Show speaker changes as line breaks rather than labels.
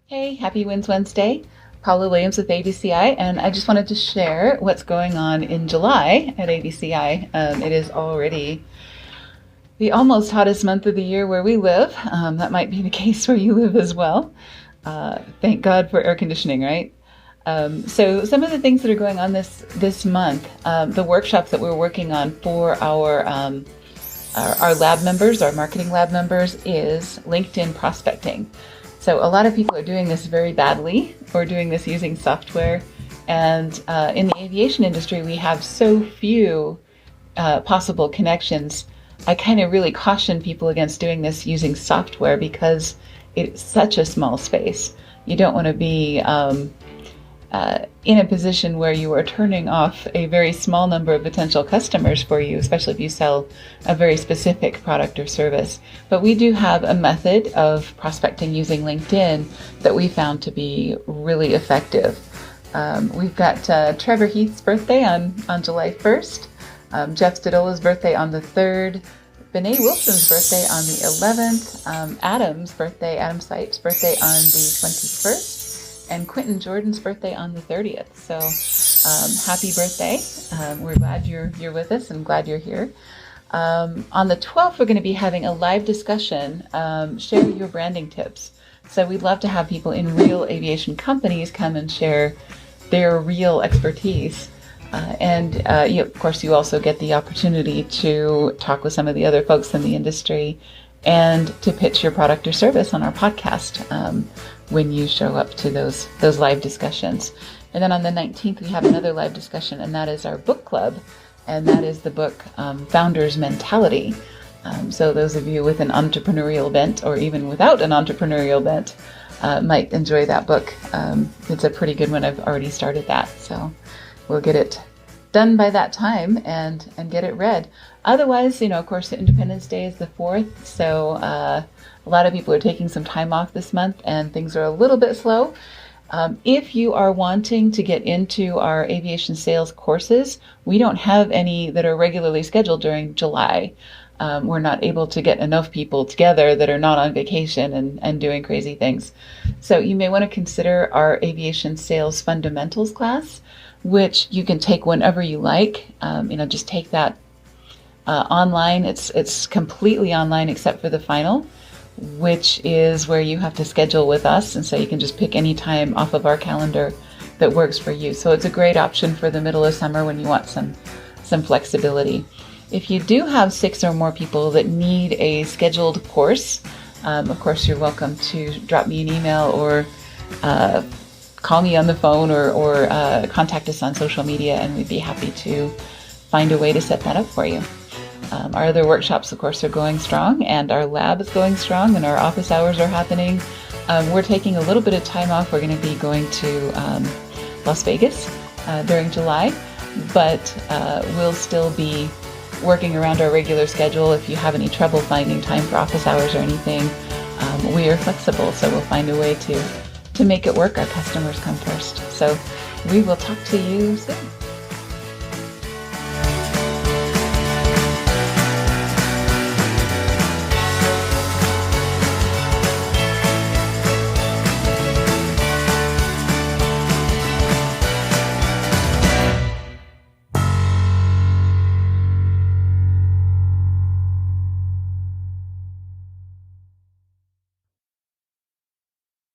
Hey, happy Wins Wednesday. Paula Williams with ABCI, and I just wanted to share what's going on in July at ABCI. It is already the almost hottest month of the year where we live. That might be the case where you live as well. Thank God for air conditioning, right? So some of the things that are going on this month, the workshops that we're working on for our lab members, our marketing lab members, is LinkedIn prospecting. So a lot of people are doing this very badly or doing this using software. And in the aviation industry, we have so few possible connections. I kind of really caution people against doing this using software because it's such a small space. You don't want to be in a position where you are turning off a very small number of potential customers for you, especially if you sell a very specific product or service. But we do have a method of prospecting using LinkedIn that we found to be really effective. We've got Trevor Heath's birthday on July 1st, Jeff Stadola's birthday on the 3rd, Bené Wilson's birthday on the 11th, Adam Sipes' birthday on the 21st, and Quentin Jordan's birthday on the 30th. So happy birthday. We're glad you're with us and glad you're here. On the 12th, we're going to be having a live discussion, share your branding tips. So we'd love to have people in real aviation companies come and share their real expertise. Of course, you also get the opportunity to talk with some of the other folks in the industry and to pitch your product or service on our podcast when you show up to those live discussions. And then on the 19th, we have another live discussion, and that is our book club, and that is the book Founder's Mentality. So those of you with an entrepreneurial bent, or even without an entrepreneurial bent, might enjoy that book. It's a pretty good one. I've already started that, so we'll get it done by that time and get it read. Otherwise, of course, Independence Day is the 4th, so a lot of people are taking some time off this month and things are a little bit slow. If you are wanting to get into our aviation sales courses, we don't have any that are regularly scheduled during July. We're not able to get enough people together that are not on vacation and doing crazy things. So you may want to consider our aviation sales fundamentals class, which you can take whenever you like. Just take that online. It's completely online except for the final, which is where you have to schedule with us. And so you can just pick any time off of our calendar that works for you. So it's a great option for the middle of summer when you want some flexibility. If you do have 6 or more people that need a scheduled course, of course, you're welcome to drop me an email or call me on the phone or contact us on social media, and we'd be happy to find a way to set that up for you. Our other workshops, of course, are going strong, and our lab is going strong, and our office hours are happening. We're taking a little bit of time off. We're going to be going to Las Vegas during July, but we'll still be working around our regular schedule. If you have any trouble finding time for office hours or anything, we are flexible, so we'll find a way to make it work. Our customers come first. So we will talk to you soon.